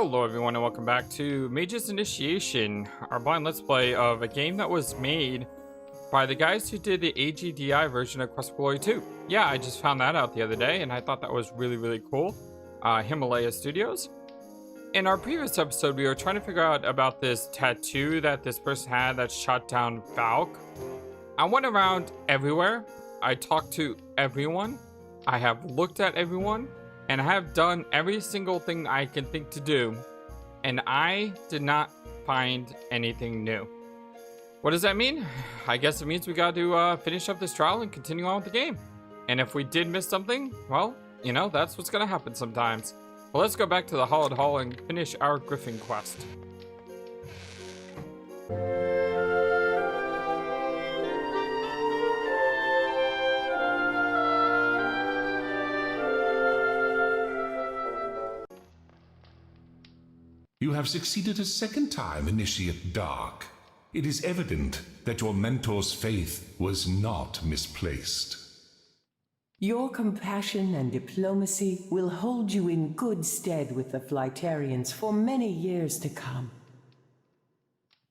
Hello everyone and welcome back to Mage's Initiation, our blind let's play of a game that was made by the guys who did the AGDI version of Quest for Glory 2. Yeah, I just found that out the other day and I thought that was really cool. Himalaya Studios. In our previous episode, we were trying to figure out about this tattoo that this person had that shot down Valk. I went around everywhere. I talked to everyone. I have looked at everyone. And I have done every single thing I can think to do, and I did not find anything new. What does that mean? I guess it means we got to finish up this trial and continue on with the game. And if we did miss something, well, you know, that's what's going to happen sometimes. Well, let's go back to the Hollowed Hall and finish our Gryphon quest. You have succeeded a second time, Initiate Dark. It is evident that your mentor's faith was not misplaced. Your compassion and diplomacy will hold you in good stead with the Flightarians for many years to come.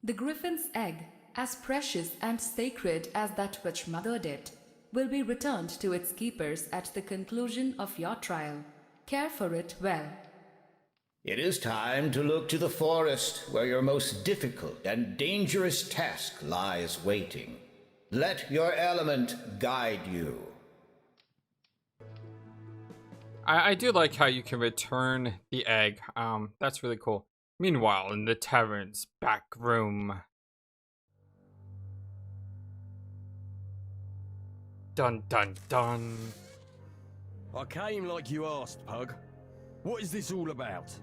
The Gryphon's egg, as precious and sacred as that which mothered it, will be returned to its keepers at the conclusion of your trial. Care for it well. It is time to look to the forest where your most difficult and dangerous task lies waiting. Let your element guide you. I do like how you can return the egg. That's really cool. Meanwhile, in the tavern's back room. Dun dun dun. I came like you asked, Pug. What is this all about?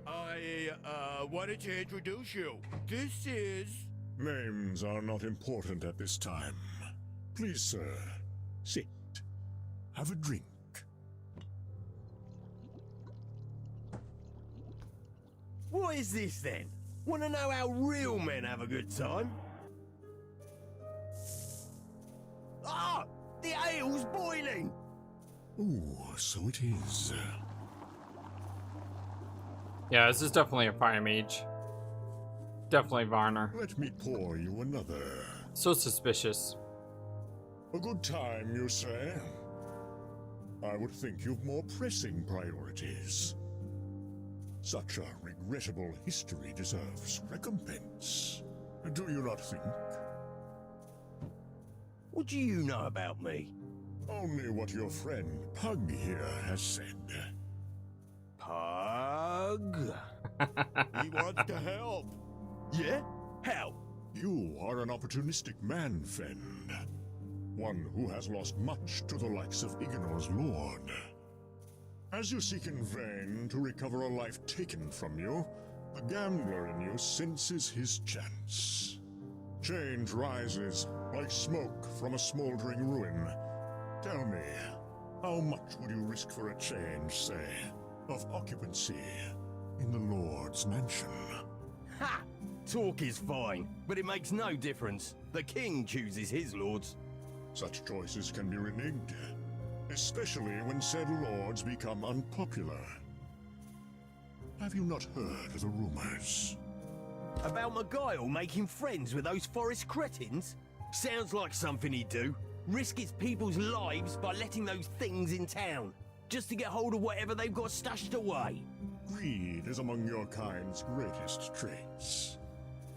I wanted to introduce you. This is... Names are not important at this time. Please, sir, sit. Have a drink. What is this then? Want to know how real men have a good time? Ah! The ale's boiling! Ooh, so it is. Yeah, this is definitely a fire mage. Definitely Varner. Let me pour you another. So suspicious. A good time, you say? I would think you've more pressing priorities. Such a regrettable history deserves recompense. Do you not think? What do you know about me? Only what your friend Pug here has said. Pug? He wants to help. Yeah? How? You are an opportunistic man, Fend. One who has lost much to the likes of Ignor's lord. As you seek in vain to recover a life taken from you, the gambler in you senses his chance. Change rises like smoke from a smoldering ruin. Tell me, how much would you risk for a change, say, of occupancy in the Lord's mansion? Ha! Talk is fine, but it makes no difference. The king chooses his lords. Such choices can be reneged, especially when said lords become unpopular. Have you not heard the rumors? About Maguile making friends with those forest cretins? Sounds like something he'd do. Risk his people's lives by letting those things in town, just to get hold of whatever they've got stashed away. Greed is among your kind's greatest traits.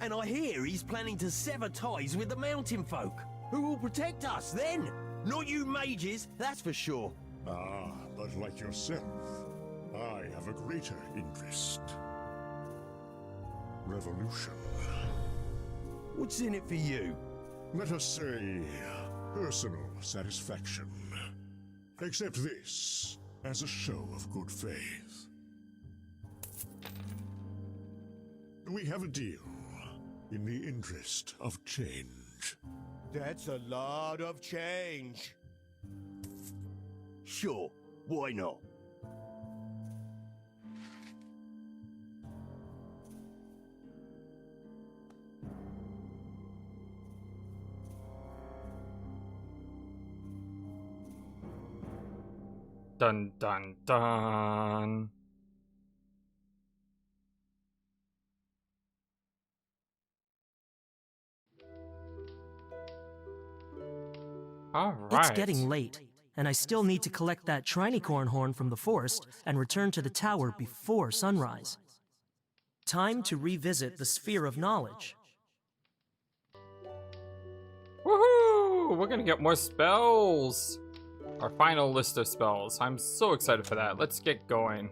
And I hear he's planning to sever ties with the mountain folk. Who will protect us then? Not you mages, that's for sure. Ah, but like yourself, I have a greater interest. Revolution. What's in it for you? Let us say, personal satisfaction. Accept this as a show of good faith. We have a deal in the interest of change. That's a lot of change. Sure, why not? Dun dun dun. Alright. It's getting late, and I still need to collect that Trinicorn horn from the forest and return to the tower before sunrise. Time to revisit the Sphere of Knowledge. Woohoo! We're gonna get more spells! Our final list of spells. I'm so excited for that. Let's get going.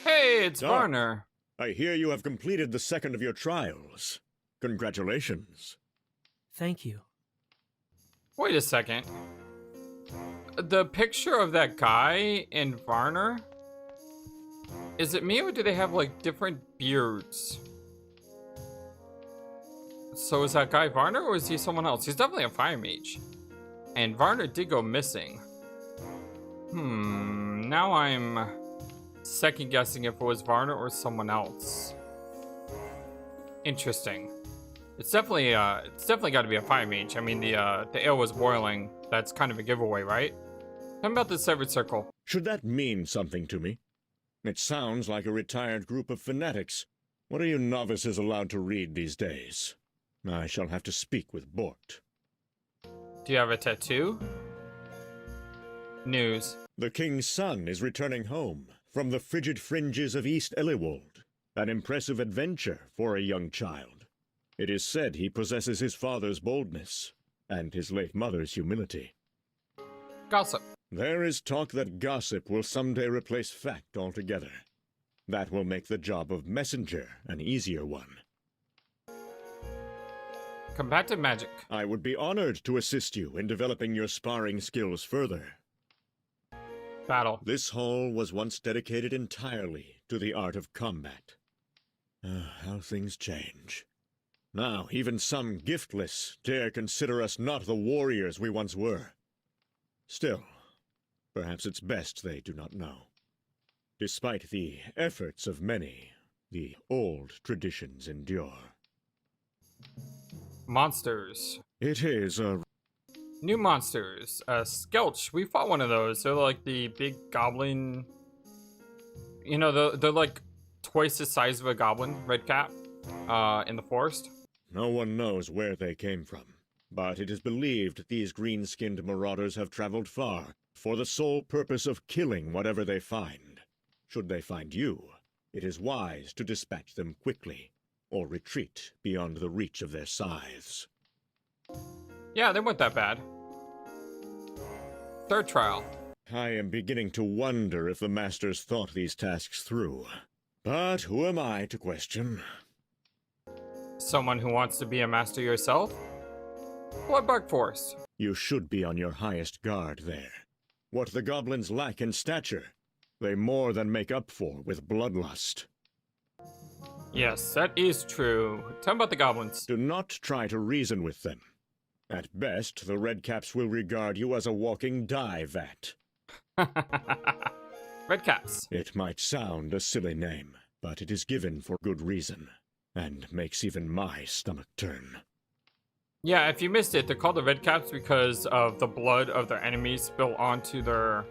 Hey, it's Doc. Varner. I hear you have completed the second of your trials. Congratulations. Thank you. Wait a second. The picture of that guy in Varner? Is it me or do they have like different beards? So is that guy Varner or is he someone else? He's definitely a fire mage. And Varner did go missing. Now I'm second guessing if it was Varner or someone else. Interesting. It's definitely got to be a fire mage. I mean, the ale was boiling. That's kind of a giveaway, right? Tell me about the severed circle. Should that mean something to me? It sounds like a retired group of fanatics. What are you novices allowed to read these days? I shall have to speak with Bort. Do you have a tattoo? News. The king's son is returning home from the frigid fringes of East Eliwold. An impressive adventure for a young child. It is said he possesses his father's boldness and his late mother's humility. Gossip. There is talk that gossip will someday replace fact altogether. That will make the job of messenger an easier one. Combative magic. I would be honored to assist you in developing your sparring skills further. Battle. This hall was once dedicated entirely to the art of combat. How things change. Now, even some giftless dare consider us not the warriors we once were. Still, perhaps it's best they do not know. Despite the efforts of many, the old traditions endure. Monsters. It is a... New monsters. Skelch. We fought one of those. They're like the big goblin. You know, they're like twice the size of a goblin, red cap, in the forest. No one knows where they came from, but it is believed these green-skinned marauders have traveled far for the sole purpose of killing whatever they find. Should they find you, it is wise to dispatch them quickly, or retreat beyond the reach of their scythes. Yeah, they weren't that bad. Third trial. I am beginning to wonder if the masters thought these tasks through. But who am I to question? Someone who wants to be a master yourself? Bloodbark Forest. You should be on your highest guard there. What the goblins lack in stature, they more than make up for with bloodlust. Yes, that is true. Tell me about the goblins. Do not try to reason with them. At best, the Redcaps will regard you as a walking dye vat. Redcaps. It might sound a silly name, but it is given for good reason, and makes even my stomach turn. Yeah, if you missed it, they're called the Redcaps because of the blood of their enemies spill onto their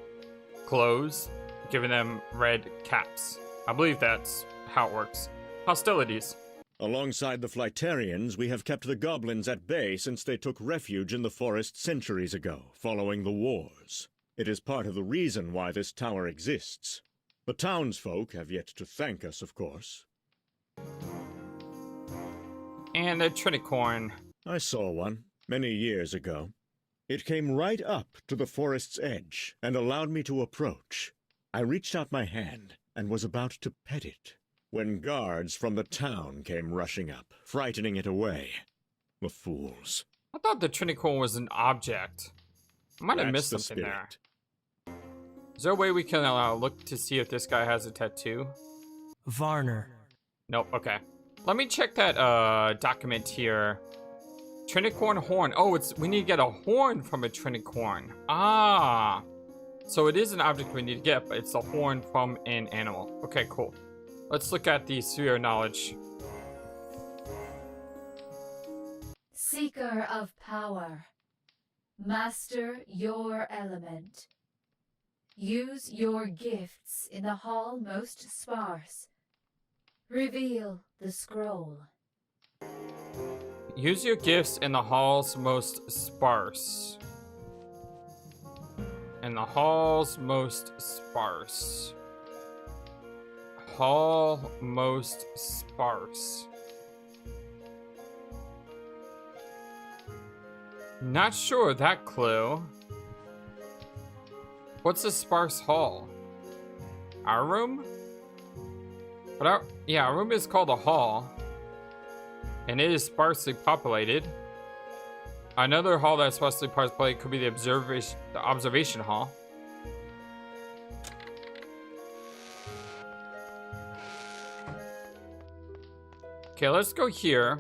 clothes, giving them red caps. I believe that's how it works. Hostilities. Alongside the Flightarians, we have kept the goblins at bay since they took refuge in the forest centuries ago, following the wars. It is part of the reason why this tower exists. The townsfolk have yet to thank us, of course. And the Trinicorn. I saw one, many years ago. It came right up to the forest's edge and allowed me to approach. I reached out my hand and was about to pet it, when guards from the town came rushing up, frightening it away. The fools. I thought the Trinicorn was an object. I might have That's missed the something there. spirit. Is there a way we can look to see if this guy has a tattoo? Varner. Nope, okay. Let me check that document here. Trinicorn horn. Oh, we need to get a horn from a Trinicorn. Ah. So it is an object we need to get, but it's a horn from an animal. Okay, cool. Let's look at the Sphere of Knowledge. Seeker of power, master your element. Use your gifts in the hall most sparse. Reveal the scroll. Use your gifts in the hall's most sparse. In the hall's most sparse. Hall most sparse. Not sure of that clue. What's a sparse hall? Our room? But our room is called a hall. And it is sparsely populated. Another hall that's sparsely populated could be the observation hall. Okay, let's go here.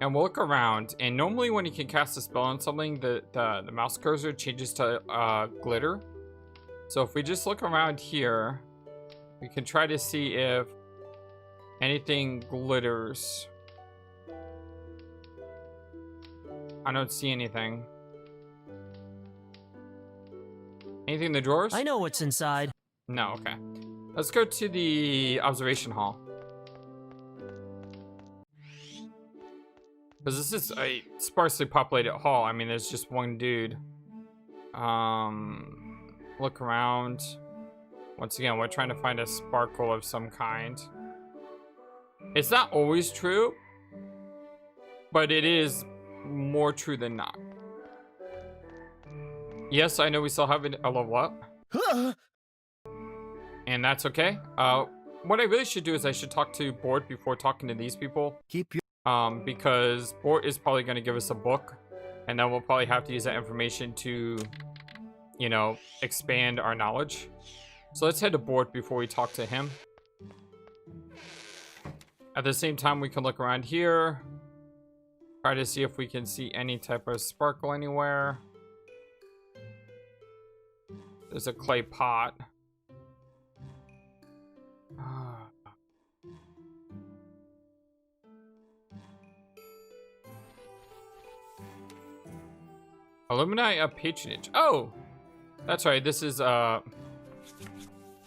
And we'll look around, and normally when you can cast a spell on something, the mouse cursor changes to glitter. So if we just look around here, we can try to see if anything glitters. I don't see anything. Anything in the drawers? I know what's inside. No, okay. Let's go to the observation hall. Because this is a sparsely populated hall. I mean, there's just one dude. Look around. Once again, we're trying to find a sparkle of some kind. It's not always true, but it is more true than not. Yes, I know we still have a level up. And that's okay. What I really should do is I should talk to Bort before talking to these people. Because Bort is probably going to give us a book, and then we'll probably have to use that information to, you know, expand our knowledge. So let's head to Bort before we talk to him. At the same time, we can look around here, try to see if we can see any type of sparkle anywhere. There's a clay pot. Alumni of patronage. Oh, that's right. This is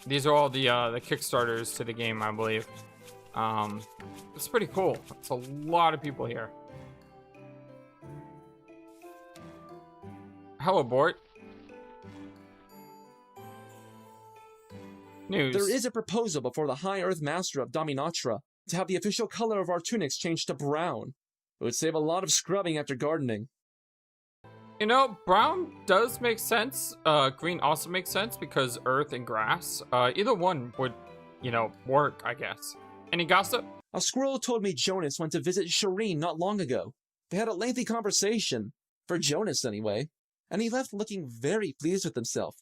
these are all the Kickstarters to the game, I believe. It's pretty cool. It's a lot of people here. Hello, Bort. News. There is a proposal before the High Earth Master of Dominatra to have the official color of our tunics changed to brown. It would save a lot of scrubbing after gardening. You know, brown does make sense. Green also makes sense because earth and grass. Either one would, you know, work, I guess. Any gossip? A squirrel told me Jonas went to visit Shireen not long ago. They had a lengthy conversation, for Jonas anyway, and he left looking very pleased with himself.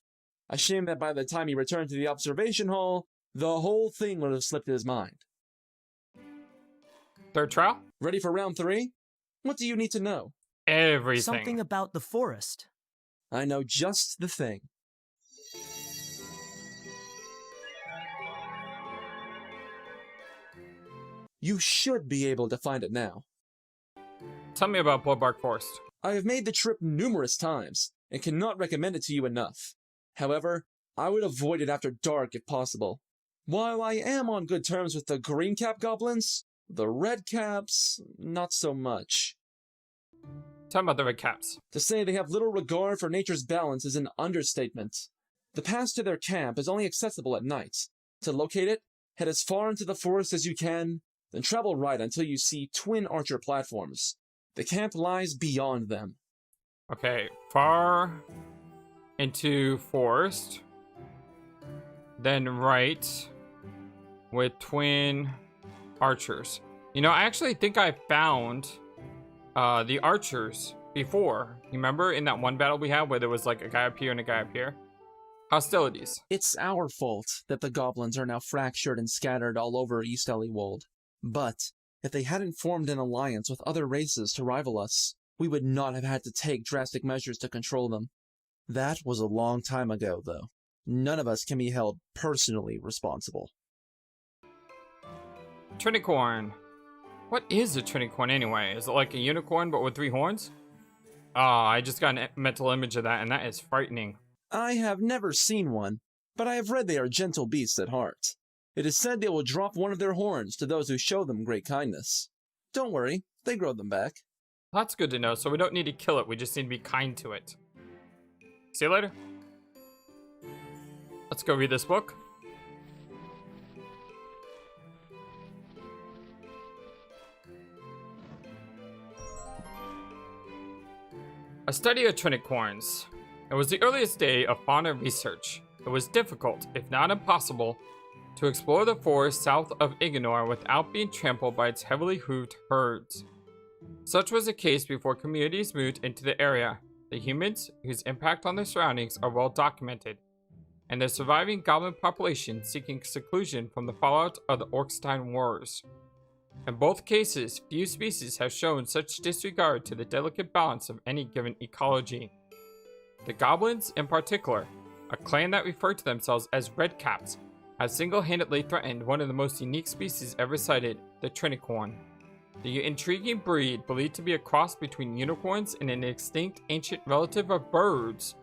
A shame that by the time he returned to the observation hall, the whole thing would have slipped his mind. Third trial? Ready for round 3? What do you need to know? Everything. Something about the forest. I know just the thing. You should be able to find it now. Tell me about Bloodbark Forest. I have made the trip numerous times, and cannot recommend it to you enough. However, I would avoid it after dark if possible. While I am on good terms with the green cap goblins, the red caps, not so much. Tell me about the red caps. To say they have little regard for nature's balance is an understatement. The path to their camp is only accessible at night. To locate it, head as far into the forest as you can, then travel right until you see twin archer platforms. The camp lies beyond them. Okay, far into forest, then right with twin archers. You know, I actually think I found the archers before. You remember in that one battle we had where there was like a guy up here and a guy up here? Hostilities. It's our fault that the goblins are now fractured and scattered all over East Elliewold. But if they hadn't formed an alliance with other races to rival us, we would not have had to take drastic measures to control them. That was a long time ago, though. None of us can be held personally responsible. Trinicorn. What is a trinicorn anyway? Is it like a unicorn but with 3 horns? Ah, I just got a mental image of that, and that is frightening. I have never seen one, but I have read they are gentle beasts at heart. It is said they will drop one of their horns to those who show them great kindness. Don't worry, they grow them back. That's good to know. So we don't need to kill it. We just need to be kind to it. See you later. Let's go read this book. A Study of Trinicorns. It was the earliest day of fauna research. It was difficult, if not impossible, to explore the forest south of Ignore without being trampled by its heavily hooved herds. Such was the case before communities moved into the area. The humans, whose impact on their surroundings are well documented, and the surviving goblin population seeking seclusion from the fallout of the Orkstein Wars. In both cases, few species have shown such disregard to the delicate balance of any given ecology. The goblins, in particular, a clan that referred to themselves as Redcaps, have single-handedly threatened one of the most unique species ever sighted, the Trinicorn. The intriguing breed, believed to be a cross between unicorns and an extinct ancient relative of birds,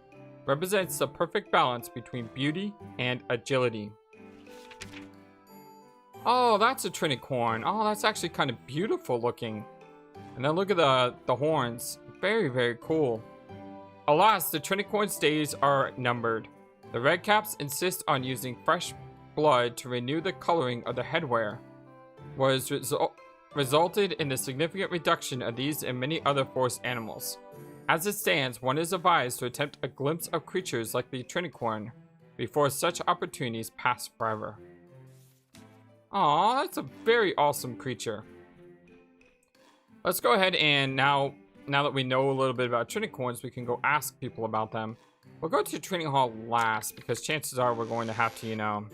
represents the perfect balance between beauty and agility. Oh, that's a Trinicorn. Oh, that's actually kind of beautiful looking. And then look at the horns. Very, very cool. Alas, the Trinicorn's days are numbered. The Redcaps insist on using fresh blood to renew the coloring of the headwear, was resulted in the significant reduction of these and many other forest animals. As it stands, one is advised to attempt a glimpse of creatures like the Trinicorn before such opportunities pass forever. Aw, that's a very awesome creature. Let's go ahead and now that we know a little bit about Trinicorns, we can go ask people about them. We'll go to Training Hall last because chances are we're going to have to, you know,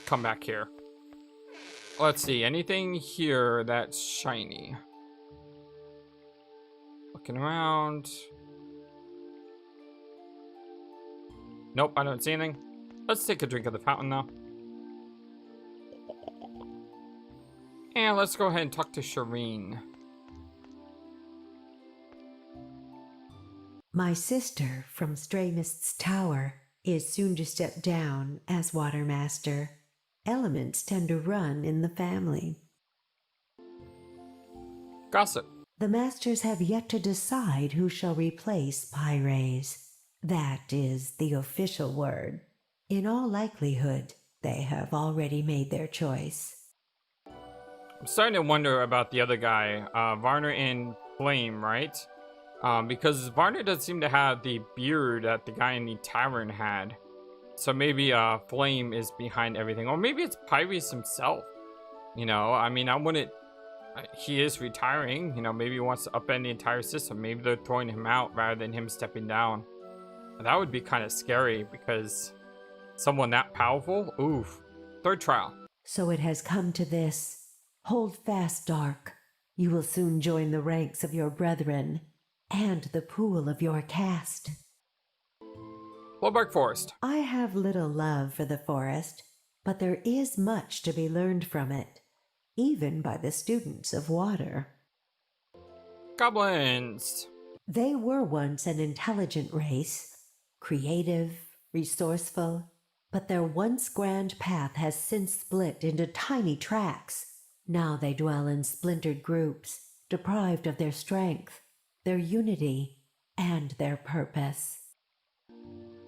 come back here. Let's see, anything here that's shiny? Looking around. Nope, I don't see anything. Let's take a drink of the fountain now. And let's go ahead and talk to Shireen. My sister from Stray Mist's Tower is soon to step down as Watermaster. Elements tend to run in the family. Gossip. The masters have yet to decide who shall replace Pyres. That is the official word. In all likelihood, they have already made their choice. I'm starting to wonder about the other guy, Varner and Flame, right? Because Varner doesn't seem to have the beard that the guy in the tavern had. So maybe Flame is behind everything. Or maybe it's Pyres himself. You know, I mean, I wouldn't... He is retiring. You know, maybe he wants to upend the entire system. Maybe they're throwing him out rather than him stepping down. That would be kind of scary because someone that powerful? Oof. Third trial. So it has come to this. Hold fast, Dark. You will soon join the ranks of your brethren and the pool of your caste. Flowbark Forest. I have little love for the forest, but there is much to be learned from it, even by the students of water. Goblins. They were once an intelligent race, creative, resourceful, but their once grand path has since split into tiny tracks. Now they dwell in splintered groups, deprived of their strength, their unity, and their purpose.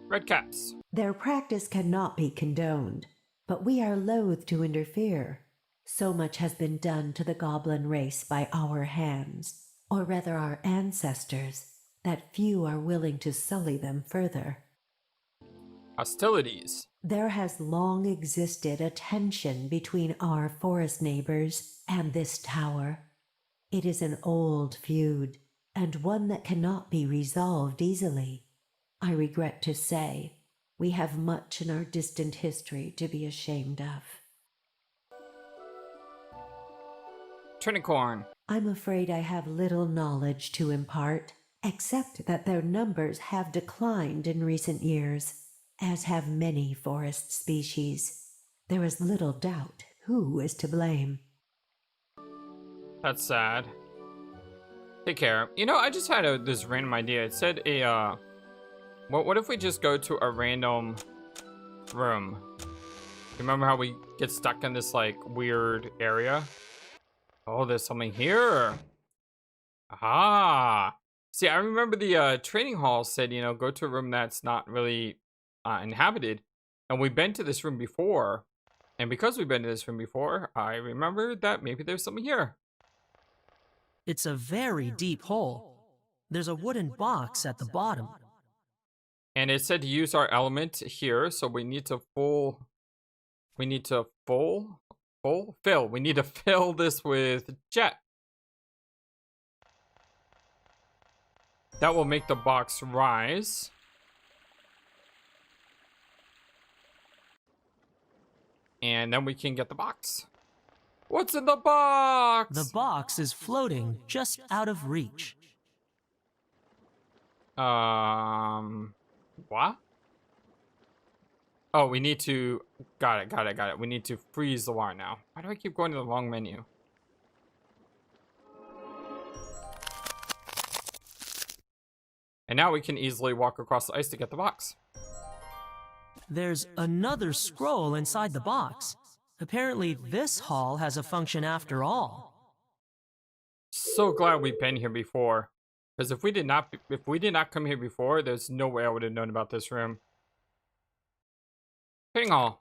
Redcaps. Their practice cannot be condoned, but we are loath to interfere. So much has been done to the goblin race by our hands, or rather our ancestors, that few are willing to sully them further. Hostilities. There has long existed a tension between our forest neighbors and this tower. It is an old feud, and one that cannot be resolved easily. I regret to say, we have much in our distant history to be ashamed of. Trinicorn. I'm afraid I have little knowledge to impart, except that their numbers have declined in recent years, as have many forest species. There is little doubt who is to blame. That's sad. Take care. You know, I just had this random idea. It said what if we just go to a random room? Remember how we get stuck in this, like, weird area? Oh, there's something here. Ah. See, I remember the training hall said, you know, go to a room that's not really inhabited. And we've been to this room before. And because we've been to this room before, I remember that maybe there's something here. It's a very deep hole. There's a wooden box at the bottom. And it said to use our element here, so we need to fill. We need to fill this with jet. That will make the box rise. And then we can get the box. What's in the box? The box is floating just out of reach. What? Oh, we need to... Got it. We need to freeze the water now. Why do I keep going to the wrong menu? And now we can easily walk across the ice to get the box. There's another scroll inside the box. Apparently, this hall has a function after all. So glad we've been here before. Because if we did not come here before, there's no way I would have known about this room. Training hall.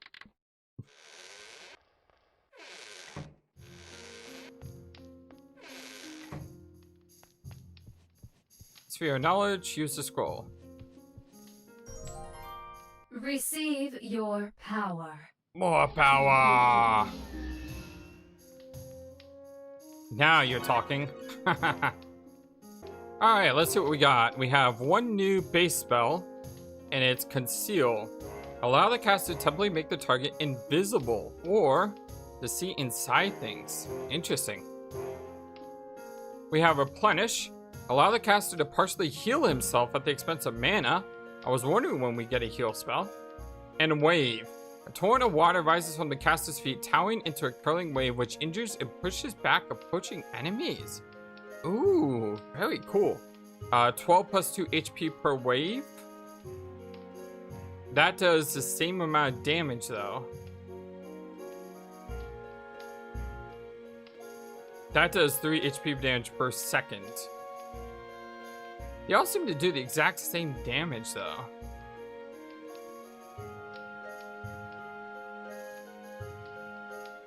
Sphere of knowledge, use the scroll. Receive your power. More power! Now you're talking. Alright, let's see what we got. We have one new base spell, and it's Conceal. Allow the caster to temporarily make the target invisible, or to see inside things. Interesting. We have Replenish. Allow the caster to partially heal himself at the expense of mana. I was wondering when we get a heal spell. And Wave. A torrent of water rises from the caster's feet, towering into a curling wave which injures and pushes back approaching enemies. Ooh, very cool. 12 plus 2 HP per wave. That does the same amount of damage though. That does 3 HP damage per second. They all seem to do the exact same damage though.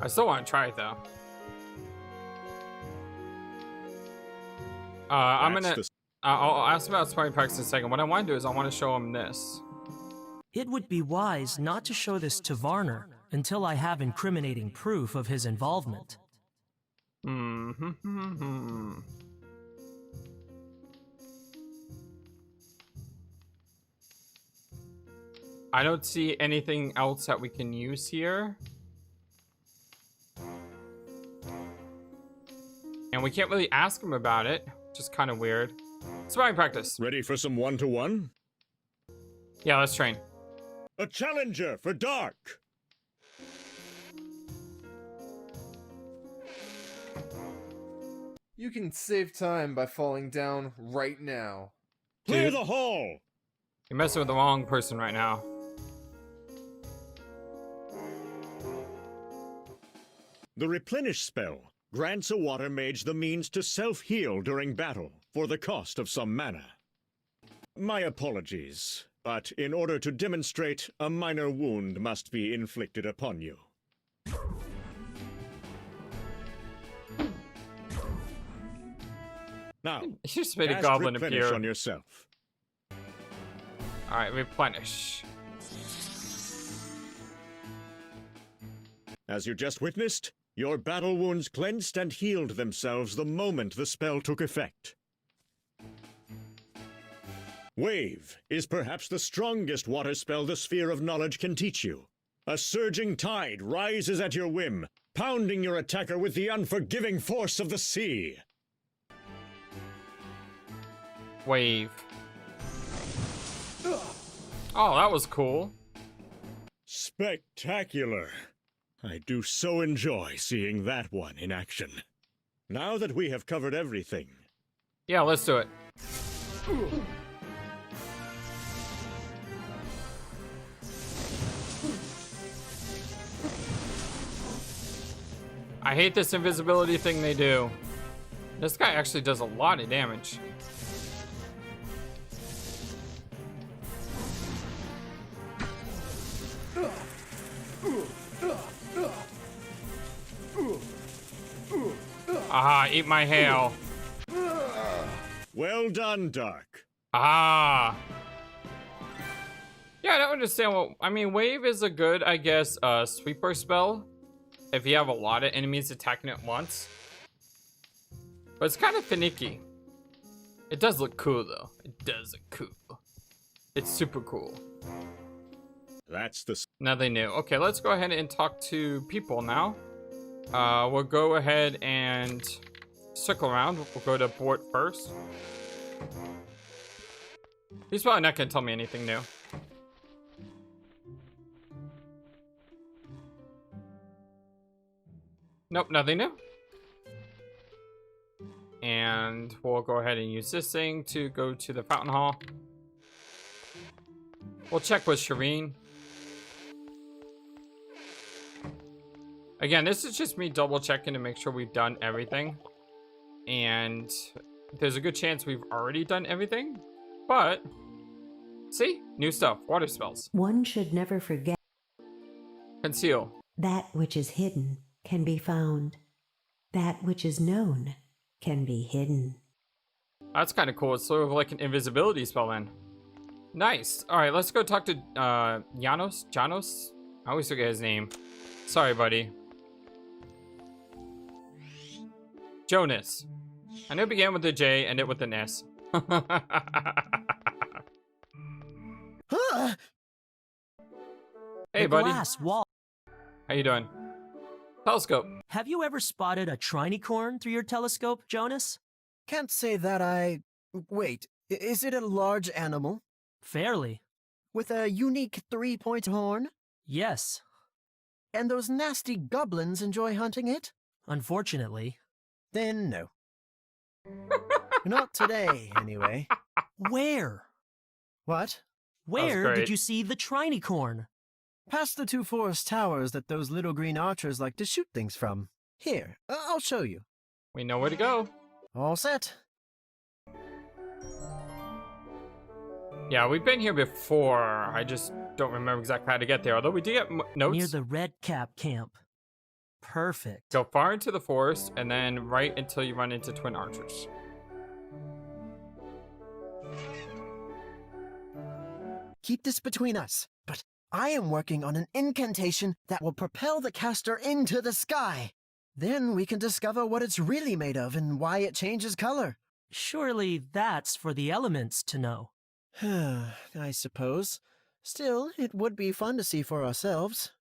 I still want to try it though. I'll ask about sparring packs in a second. What I want to do is I want to show him this. It would be wise not to show this to Varner until I have incriminating proof of his involvement. I don't see anything else that we can use here. And we can't really ask him about it, which is kind of weird. Sparring practice. Ready for some one-to-one? Yeah, let's train. A challenger for Dark! You can save time by falling down right now. Clear the hall! You're messing with the wrong person right now. The Replenish Spell grants a water mage the means to self-heal during battle for the cost of some mana. My apologies, but in order to demonstrate, a minor wound must be inflicted upon you. Now, you just made a cast goblin Replenish appear on yourself. Alright, Replenish. As you just witnessed, your battle wounds cleansed and healed themselves the moment the spell took effect. Wave is perhaps the strongest water spell the Sphere of Knowledge can teach you. A surging tide rises at your whim, pounding your attacker with the unforgiving force of the sea. Wave. Oh, that was cool. Spectacular. I do so enjoy seeing that one in action. Now that we have covered everything... Yeah, let's do it. I hate this invisibility thing they do. This guy actually does a lot of damage. Aha, eat my hail. Well done, Dark. Ah. Yeah, I don't understand what... I mean, Wave is a good, I guess, sweeper spell. If you have a lot of enemies attacking at once. But it's kind of finicky. It does look cool, though. It does look cool. It's super cool. That's the... Nothing new. Okay, let's go ahead and talk to people now. We'll go ahead and circle around. We'll go to Bort first. He's probably not going to tell me anything new. Nope, nothing new. And we'll go ahead and use this thing to go to the Fountain Hall. We'll check with Shireen. Again, this is just me double checking to make sure we've done everything. And there's a good chance we've already done everything. But, see? New stuff. Water spells. One should never forget. Conceal. That which is hidden can be found. That which is known can be hidden. That's kind of cool. It's sort of like an invisibility spell then. Nice. Alright, let's go talk to Janos? Janos? I always forget his name. Sorry, buddy. Jonas. I know it began with a J, ended with an S. Hey, buddy. Glass wall. How you doing? Telescope. Have you ever spotted a trinicorn through your telescope, Jonas? Can't say that I... Wait, is it a large animal? Fairly. With a unique 3-point horn? Yes. And those nasty goblins enjoy hunting it? Unfortunately. Then no. Not today, anyway. Where? What? Where did you see the trinicorn? Past the 2 forest towers that those little green archers like to shoot things from. Here, I'll show you. We know where to go. All set. Yeah, we've been here before. I just don't remember exactly how to get there. Although we did get notes. Near the Red Cap camp. Perfect. Go far into the forest and then right until you run into twin archers. Keep this between us, but I am working on an incantation that will propel the caster into the sky. Then we can discover what it's really made of and why it changes color. Surely that's for the elements to know. I suppose. Still, it would be fun to see for ourselves.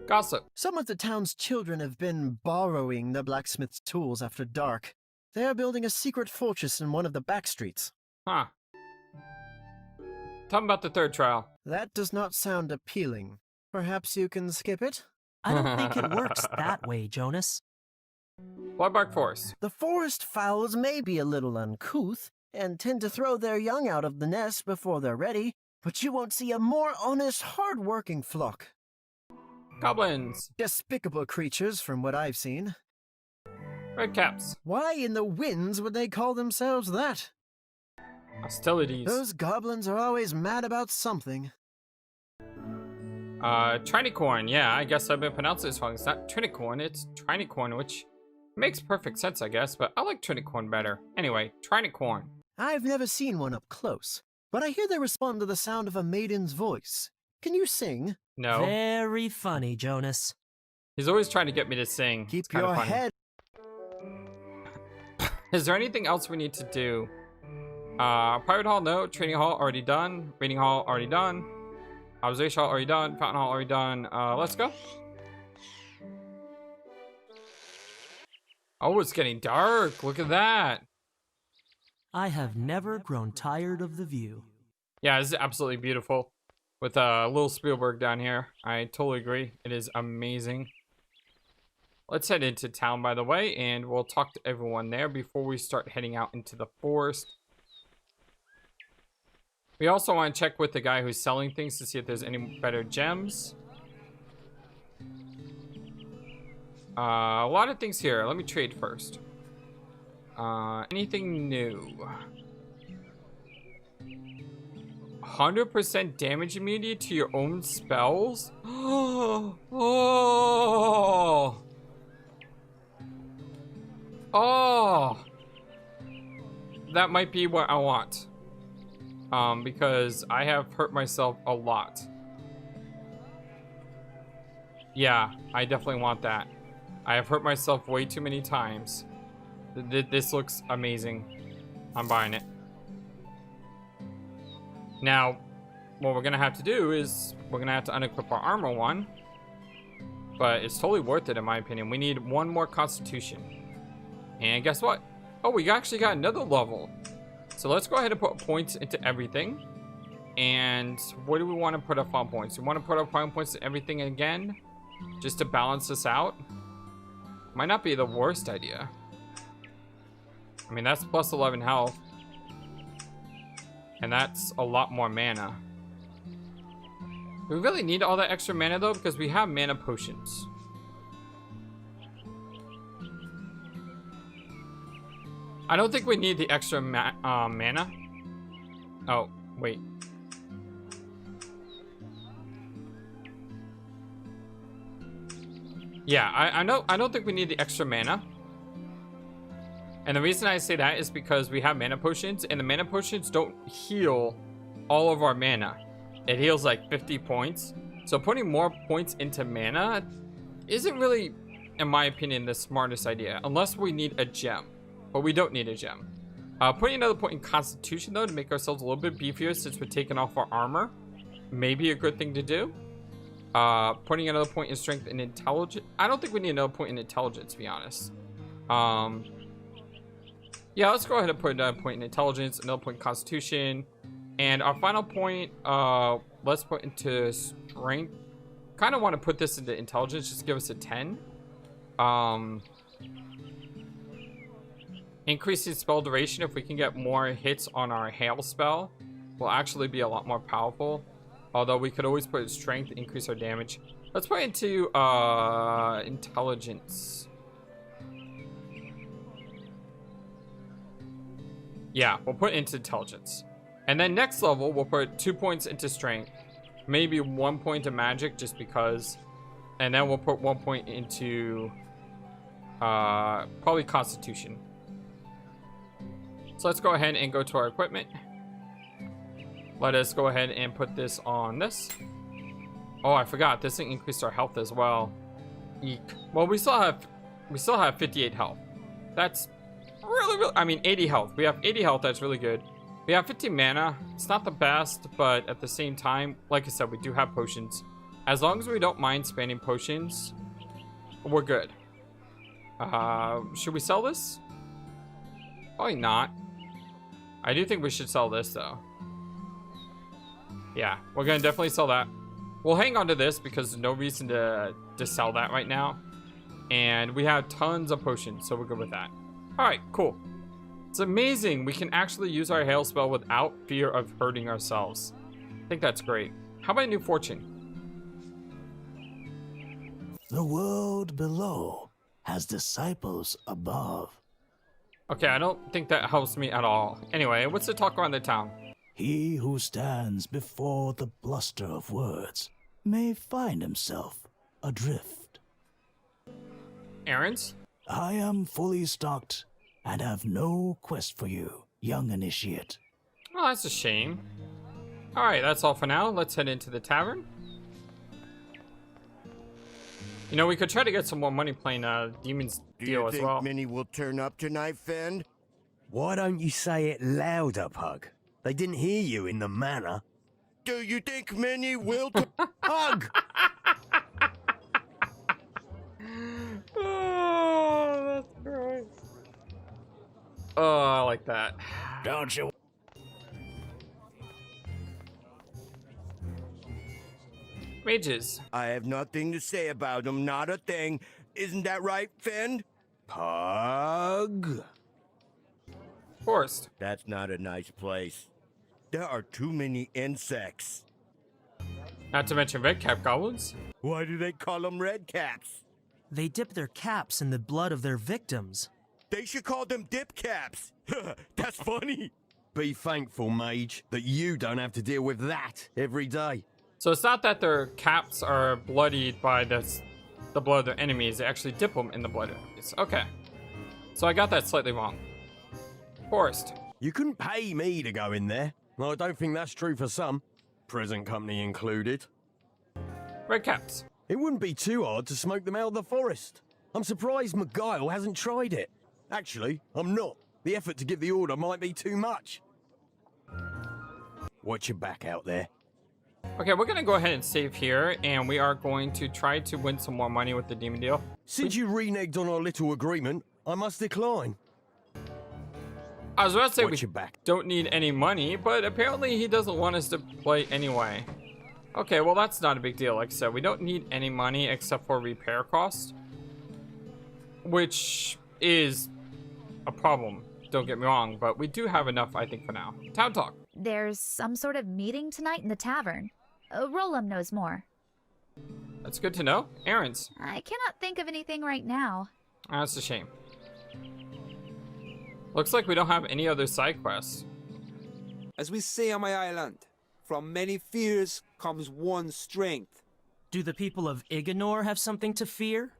Gossip. Some of the town's children have been borrowing the blacksmith's tools after dark. They are building a secret fortress in one of the back streets. Huh. Tell me about the third trial. That does not sound appealing. Perhaps you can skip it? I don't think it works that way, Jonas. Bloodbark Forest. The forest fowls may be a little uncouth and tend to throw their young out of the nest before they're ready, but you won't see a more honest, hard-working flock. Goblins. Despicable creatures from what I've seen. Red Caps. Why in the winds would they call themselves that? Hostilities. Those goblins are always mad about something. Trinicorn. Yeah, I guess I've been pronouncing this wrong. It's not Trinicorn, it's Trinicorn, which makes perfect sense, I guess, but I like Trinicorn better. Anyway, Trinicorn. I've never seen one up close, but I hear they respond to the sound of a maiden's voice. Can you sing? No. Very funny, Jonas. He's always trying to get me to sing. Keep your head. Is there anything else we need to do? Private Hall, no. Training Hall, already done. Reading Hall, already done. Observation Hall, already done. Fountain Hall, already done. Let's go. Oh, it's getting dark. Look at that. I have never grown tired of the view. Yeah, it's absolutely beautiful. With little Spielberg down here. I totally agree. It is amazing. Let's head into town, by the way, and we'll talk to everyone there before we start heading out into the forest. We also want to check with the guy who's selling things to see if there's any better gems. A lot of things here. Let me trade first. Anything new? 100% damage immunity to your own spells? Oh! Oh! That might be what I want. Because I have hurt myself a lot. Yeah, I definitely want that. I have hurt myself way too many times. This looks amazing. I'm buying it. Now, what we're gonna have to do is we're gonna have to unequip our armor one. But it's totally worth it in my opinion. We need one more constitution. And guess what? Oh, we actually got another level. So let's go ahead and put points into everything. And what do we want to put up on points? We want to put up on points to everything again, just to balance this out. Might not be the worst idea. I mean, that's plus 11 health. And that's a lot more mana. Do we really need all that extra mana though? Because we have mana potions. I don't think we need the extra mana. Oh, wait. Yeah, I don't think we need the extra mana. And the reason I say that is because we have mana potions, and the mana potions don't heal all of our mana. It heals like 50 points. So putting more points into mana isn't really, in my opinion, the smartest idea. Unless we need a gem. But we don't need a gem. Putting another point in Constitution, though, to make ourselves a little bit beefier since we're taking off our armor, may be a good thing to do. Putting another point in Strength and Intelligence. I don't think we need another point in Intelligence, to be honest. Yeah, let's go ahead and put another point in Intelligence, another point in Constitution. And our final point, let's put into Strength. Kind of want to put this into Intelligence, just give us a 10. Increasing spell duration, if we can get more hits on our hail spell, will actually be a lot more powerful. Although we could always put strength, increase our damage. Let's put into intelligence. Yeah, we'll put into intelligence. And then next level, we'll put 2 points into strength. Maybe 1 point to magic, just because. And then we'll put 1 point into probably constitution. So let's go ahead and go to our equipment. Let us go ahead and put this on this. Oh, I forgot. This thing increased our health as well. Eek. Well, we still have 58 health. That's really, I mean, 80 health. We have 80 health. That's really good. We have 15 mana. It's not the best, but at the same time, like I said, we do have potions. As long as we don't mind spamming potions, we're good. Should we sell this? Probably not. I do think we should sell this though. Yeah, we're gonna definitely sell that. We'll hang on to this because there's no reason to sell that right now. And we have tons of potions, so we're good with that. Alright, cool. It's amazing we can actually use our hail spell without fear of hurting ourselves. I think that's great. How about a new fortune? The world below has disciples above. Okay, I don't think that helps me at all. Anyway, what's the talk around the town? He who stands before the bluster of words may find himself adrift. Errands? I am fully stocked and have no quest for you, young initiate. Oh, that's a shame. Alright, that's all for now. Let's head into the tavern. You know, we could try to get some more money playing Demon's Deal as well. Do you think Minnie will turn up tonight, Fend? Why don't you say it louder, Pug? They didn't hear you in the manor. Do you think Minnie will Pug! Oh, that's gross. Oh, I like that. Don't you? Mages. I have nothing to say about them, not a thing. Isn't that right, Fend? Pug? Forest. That's not a nice place. There are too many insects. Not to mention red cap goblins. Why do they call them red caps? They dip their caps in the blood of their victims. They should call them dip caps. That's funny. Be thankful, Mage, that you don't have to deal with that every day. So it's not that their caps are bloodied by the blood of their enemies. They actually dip them in the blood of enemies. Okay. So I got that slightly wrong. Forest. You couldn't pay me to go in there. I don't think that's true for some, present company included. Red caps. It wouldn't be too hard to smoke them out of the forest. I'm surprised McGuile hasn't tried it. Actually, I'm not. The effort to give the order might be too much. Watch your back out there. Okay, we're gonna go ahead and save here, and we are going to try to win some more money with the demon deal. Since you reneged on our little agreement, I must decline. I was about to say Watch we your back. don't need any money, but apparently he doesn't want us to play anyway. Okay, well that's not a big deal. Like I said, we don't need any money except for repair cost, which is a problem. Don't get me wrong, but we do have enough, I think, for now. Town talk. There's some sort of meeting tonight in the tavern. Rolam knows more. That's good to know. Errands. I cannot think of anything right now. That's a shame. Looks like we don't have any other side quests. As we say on my island, from many fears comes one strength. Do the people of Ignore have something to fear?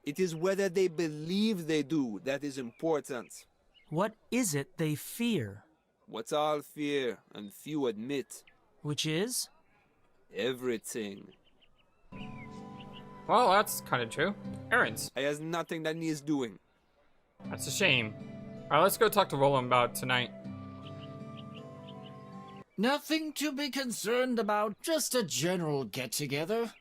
It is whether they believe they do that is important. What is it they fear? What's all fear and few admit? Which is? Everything. Well, that's kind of true. Errands. I has nothing that needs doing. That's a shame. Alright, let's go talk to Roland about tonight. Nothing to be concerned about, just a general get-together.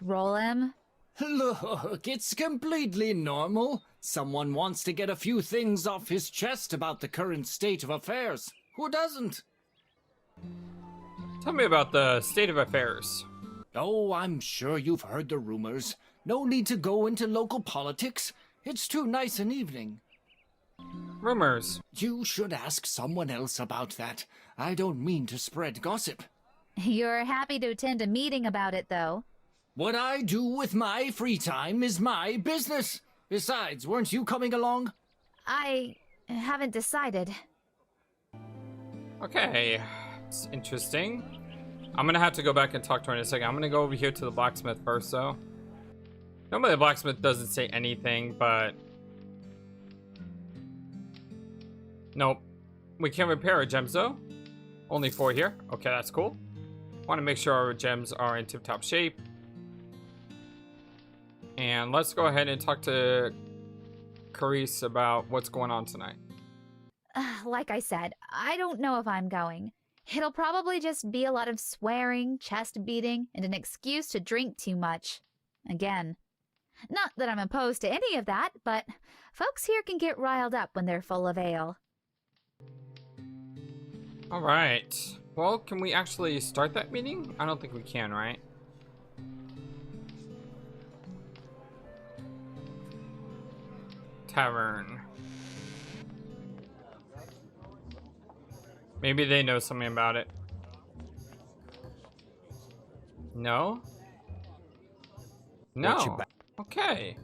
Rolam? Look, it's completely normal. Someone wants to get a few things off his chest about the current state of affairs. Who doesn't? Tell me about the state of affairs. Oh, I'm sure you've heard the rumors. No need to go into local politics. It's too nice an evening. Rumors. You should ask someone else about that. I don't mean to spread gossip. You're happy to attend a meeting about it, though. What I do with my free time is my business. Besides, weren't you coming along? I haven't decided. Okay, it's interesting. I'm gonna have to go back and talk to her in a second. I'm gonna go over here to the blacksmith first, though. Normally the blacksmith doesn't say anything, but... Nope. We can repair our gems, though. Only 4 here. Okay, that's cool. Want to make sure our gems are in tip-top shape. And let's go ahead and talk to Carice about what's going on tonight. Like I said, I don't know if I'm going. It'll probably just be a lot of swearing, chest beating, and an excuse to drink too much. Again. Not that I'm opposed to any of that, but folks here can get riled up when they're full of ale. Alright. Well, can we actually start that meeting? I don't think we can, right? Tavern. Maybe they know something about it. No? No. Okay.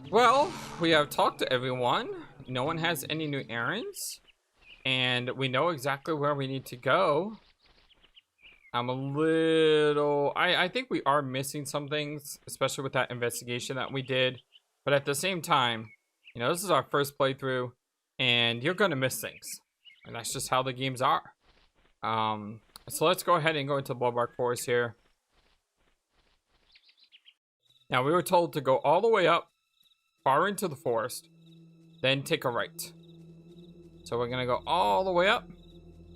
Well, we have talked to everyone. No one has any new errands. And we know exactly where we need to go. I'm a little... I think we are missing some things, especially with that investigation that we did. But at the same time, you know, this is our first playthrough, and you're going to miss things. And that's just how the games are. So let's go ahead and go into Bloodbark Forest here. Now, we were told to go all the way up, far into the forest, then take a right. So we're going to go all the way up.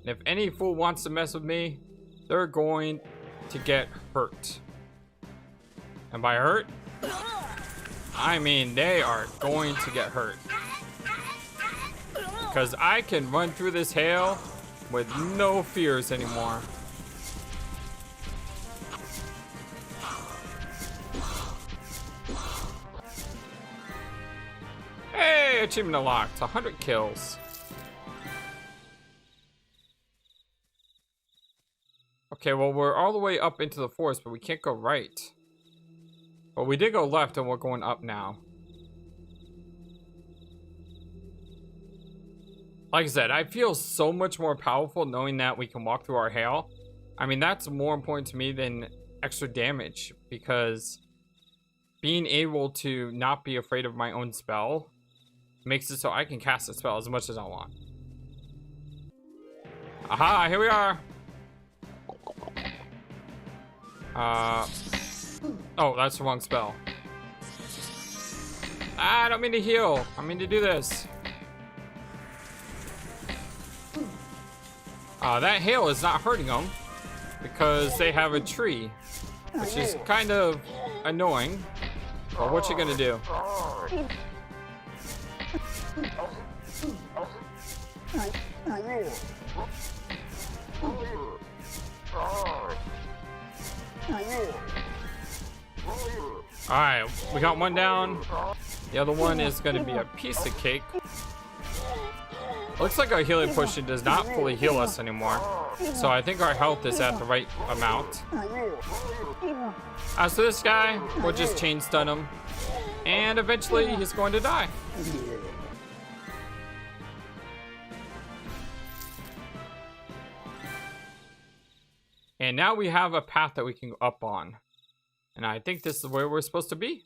And if any fool wants to mess with me, they're going to get hurt. And by hurt, I mean they are going to get hurt. Because I can run through this hail with no fears anymore. Hey, achievement unlocked, 100 kills. Okay, well, we're all the way up into the forest, but we can't go right. Well, we did go left, and we're going up now. Like I said, I feel so much more powerful knowing that we can walk through our hail. I mean, that's more important to me than extra damage, because being able to not be afraid of my own spell makes it so I can cast a spell as much as I want. Aha, here we are. Oh, that's the wrong spell. I don't mean to heal. I mean to do this. That hail is not hurting them because they have a tree, which is kind of annoying. But what you gonna do? Alright, we got one down. The other one is gonna be a piece of cake. Looks like our healing potion does not fully heal us anymore. So I think our health is at the right amount. As for this guy, we'll just chain stun him. And eventually he's going to die. And now we have a path that we can go up on. And I think this is where we're supposed to be.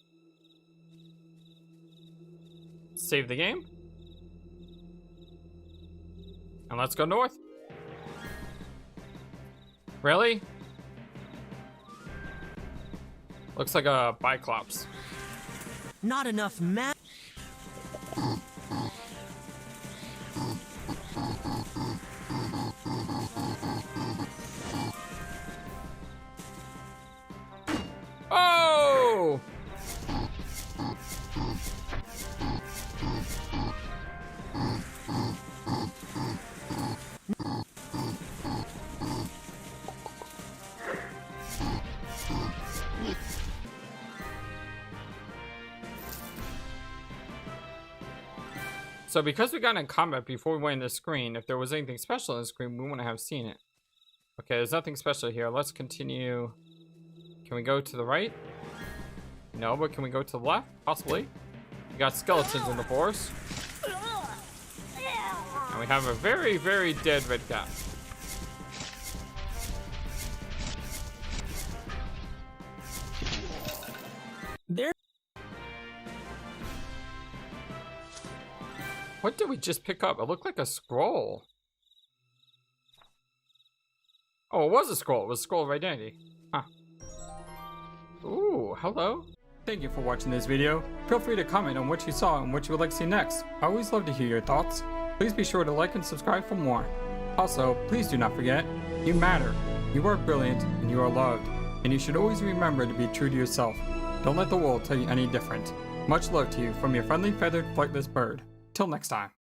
Save the game. And let's go north. Really? Looks like a Biclops. Not enough map. Oh! So because we got in combat before we went in the screen, if there was anything special in the screen, we wouldn't have seen it. Okay, there's nothing special here. Let's continue. Can we go to the right? No, but can we go to the left? Possibly. We got skeletons in the forest. And we have a very, very dead red cat. There. What did we just pick up? It looked like a scroll. Oh, it was a scroll. It was a scroll of identity. Huh. Ooh, hello. Thank you for watching this video. Feel free to comment on what you saw and what you would like to see next. I always love to hear your thoughts. Please be sure to like and subscribe for more. Also, please do not forget, you matter. You are brilliant and you are loved. And you should always remember to be true to yourself. Don't let the world tell you any different. Much love to you from your friendly feathered flightless bird. Till next time.